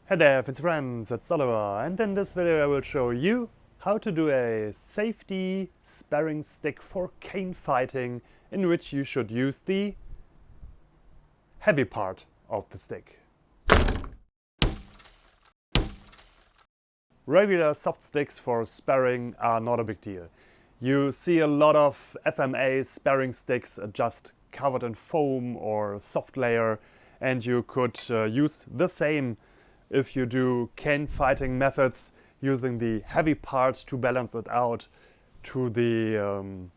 Hey there, fancy friends, it's Oliver, and in this video I will show you how to do a safety sparring stick for cane fighting, in which you should use the heavy part of the stick. Regular soft sticks for sparring are not a big deal. You see a lot of FMA sparring sticks just covered in foam or soft layer, and you could use the same if you do cane fighting methods, using the heavy part to balance it out to the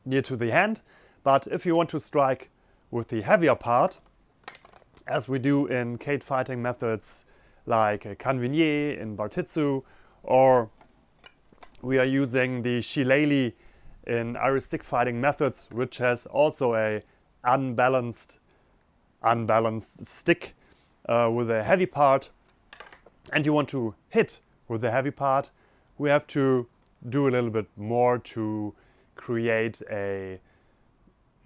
near to the hand. But if you want to strike with the heavier part, as we do in cane fighting methods like canne in Bartitsu, or we are using the shillelagh in Irish stick fighting methods, which has also a unbalanced stick with a heavy part, and you want to hit with the heavy part, we have to do a little bit more to create a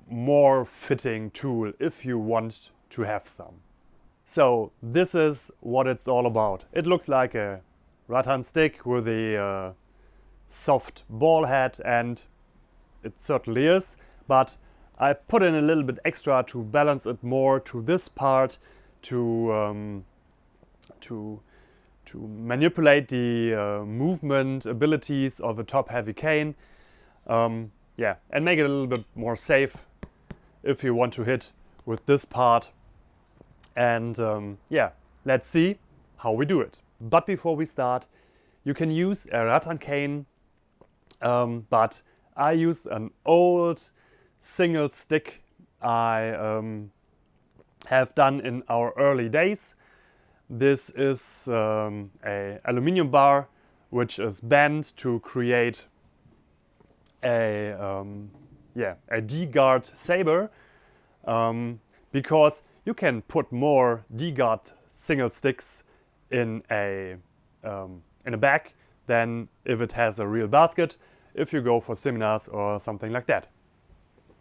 more fitting tool if you want to have some. So this is what it's all about. It looks like a rattan stick with a soft ball head, and it certainly is, but I put in a little bit extra to balance it more to this part, to manipulate the movement abilities of a top-heavy cane. Yeah, and make it a little bit more safe if you want to hit with this part. And yeah, let's see how we do it. But before we start, you can use a rattan cane, but I use an old single stick I have done in our early days. This is a aluminium bar which is bent to create a D-guard saber, because you can put more D-guard single sticks in a bag than if it has a real basket, if you go for seminars or something like that.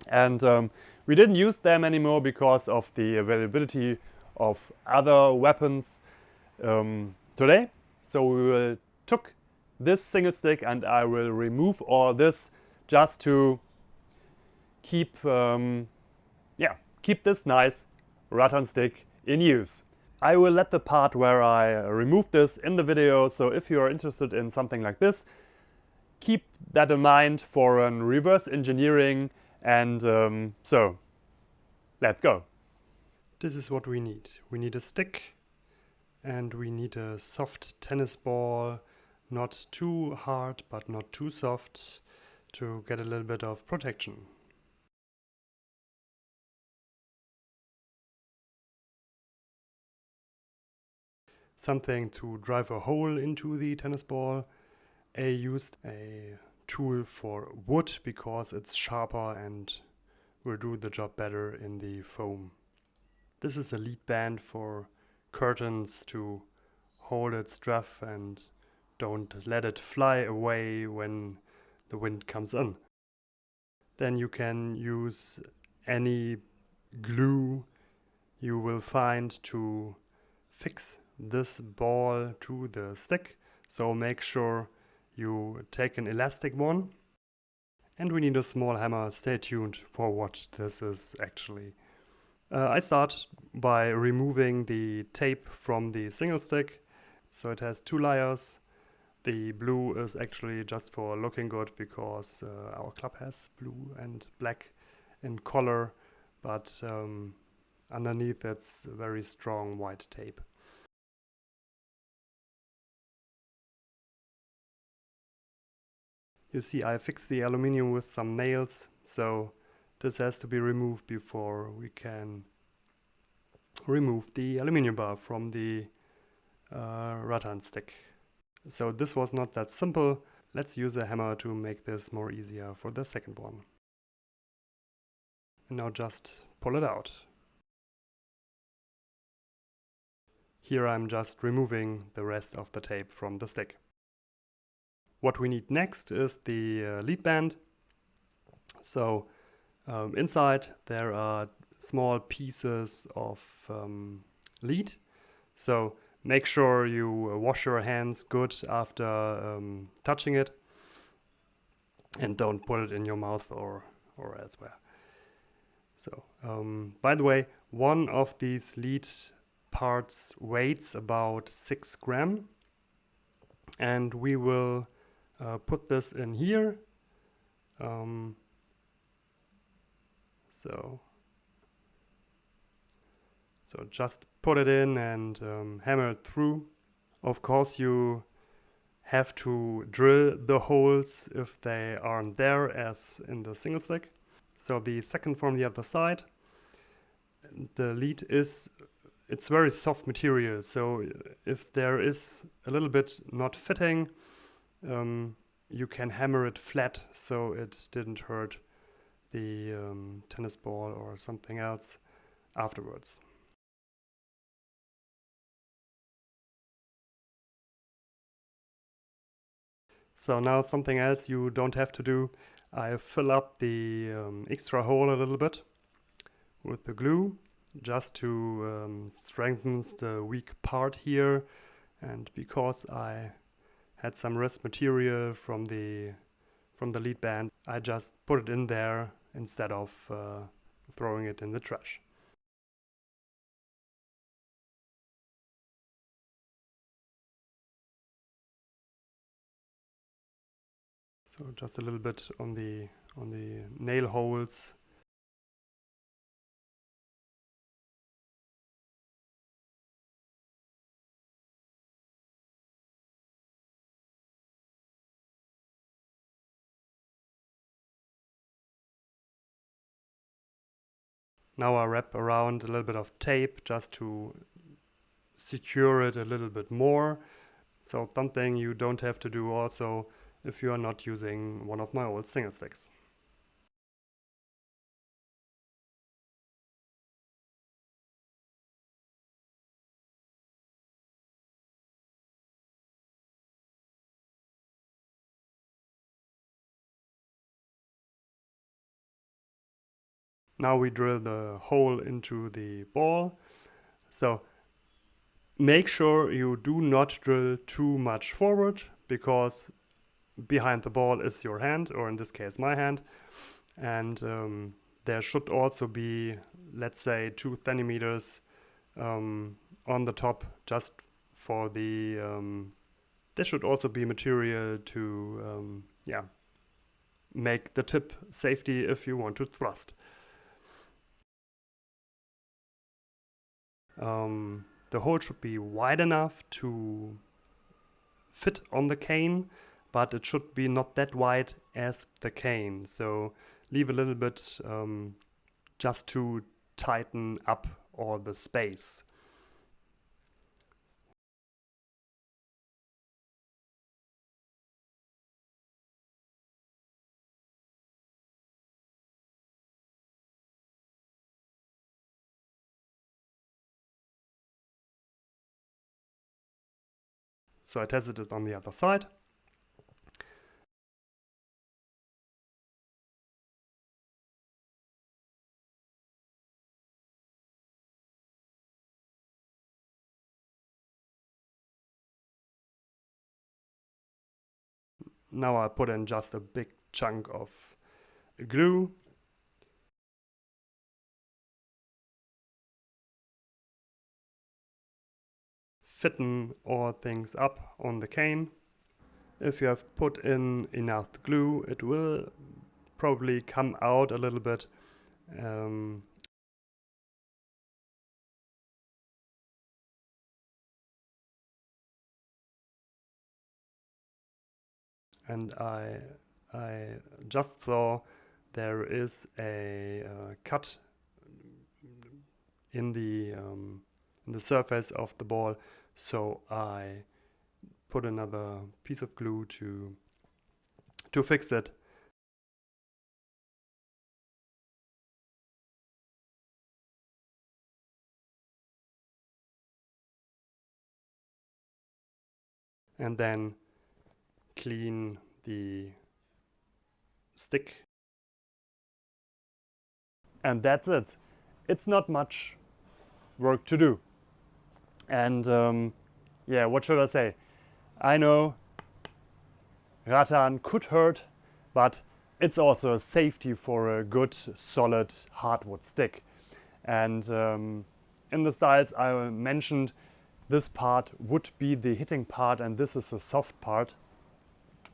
And we didn't use them anymore because of the availability of other weapons today. So we will took this single stick, and I will remove all this just to keep this nice rattan stick in use. I will let the part where I remove this in the video, so if you are interested in something like this, keep that in mind for a reverse engineering. And so let's go. This is what we need. We need a stick, and we need a soft tennis ball, not too hard but not too soft, to get a little bit of protection. Something to drive a hole into the tennis ball. I used a tool for wood because it's sharper and will do the job better in the foam. This is a lead band for curtains to hold its stuff and don't let it fly away when the wind comes in. Then you can use any glue you will find to fix this ball to the stick. So make sure you take an elastic one. And we need a small hammer. Stay tuned for what this is actually. I start by removing the tape from the single stick. So it has two layers. The blue is actually just for looking good because our club has blue and black in color, but underneath it's very strong white tape. You see, I fixed the aluminium with some nails, so this has to be removed before we can remove the aluminium bar from the rattan stick. So this was not that simple. Let's use a hammer to make this more easier for the second one. And now just pull it out. Here I'm just removing the rest of the tape from the stick. What we need next is the lead band. So inside there are small pieces of lead. So Make sure you wash your hands good after touching it, and don't put it in your mouth or elsewhere. So, by the way, one of these lead parts weighs about 6 gram, and we will put this in here. So just put it in and hammer it through. Of course, you have to drill the holes if they aren't there, as in the single stick. So the second from the other side, the lead it's very soft material, so if there is a little bit not fitting, you can hammer it flat so it didn't hurt the tennis ball or something else afterwards. So now something else you don't have to do. I fill up the extra hole a little bit with the glue, just to strengthen the weak part here, and because I had some rest material from the lead band, I just put it in there instead of throwing it in the trash. So just a little bit on the nail holes. Now I wrap around a little bit of tape just to secure it a little bit more. So something you don't have to do also if you are not using one of my old single sticks. Now we drill the hole into the ball. So make sure you do not drill too much forward, because behind the ball is your hand, or in this case my hand, and there should also be, let's say, 2 centimeters on the top, just for the there should also be material to make the tip safety if you want to thrust. The hole should be wide enough to fit on the cane, but it should be not that wide as the cane. So leave a little bit just to tighten up all the space. So I tested it on the other side. Now I put in just a big chunk of glue. Fitten all things up on the cane. If you have put in enough glue, it will probably come out a little bit. And I just saw there is a cut in the surface of the ball, so I put another piece of glue to fix it. And then clean the stick. And that's it. It's not much work to do. And yeah, what should I say? I know rattan could hurt, but it's also a safety for a good, solid hardwood stick. And in the styles I mentioned, this part would be the hitting part and this is the soft part.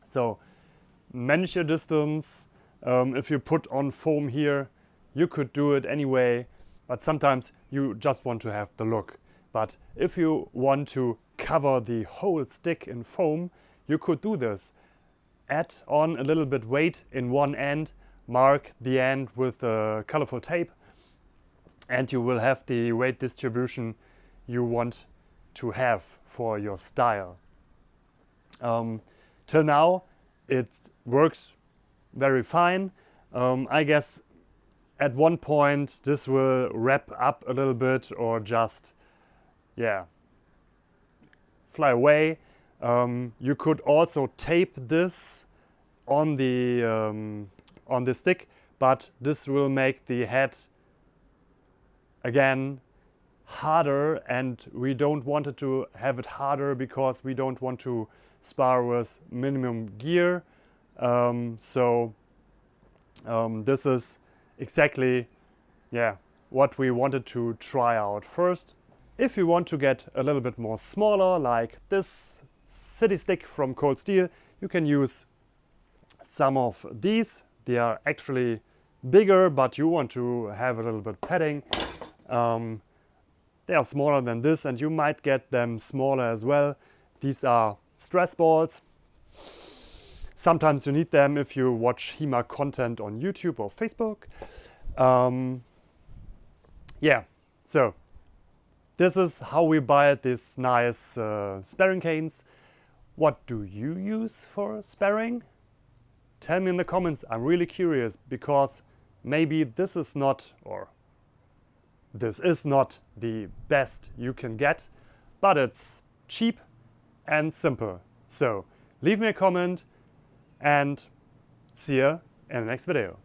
So manage your distance. If you put on foam here, you could do it anyway, but sometimes you just want to have the look. But if you want to cover the whole stick in foam, you could do this. Add on a little bit weight in one end, mark the end with colorful tape, and you will have the weight distribution you want to have for your style. Till now, it works very fine. I guess at one point this will wrap up a little bit or just, yeah, fly away. You could also tape this on the stick, but this will make the head again harder, and we don't want it to have it harder because we don't want to spar with minimum gear. This is exactly, yeah, what we wanted to try out first. If you want to get a little bit more smaller, like this city stick from Cold Steel, you can use some of these. They are actually bigger, but you want to have a little bit padding. They are smaller than this, and you might get them smaller as well. These are stress balls. Sometimes you need them if you watch Hema content on YouTube or Facebook. Yeah, so this is how we buy these nice sparring canes. What do you use for sparring? Tell me in the comments. I'm really curious, because maybe this is not, or this is not the best you can get, but it's cheap and simple. So leave me a comment and see you in the next video.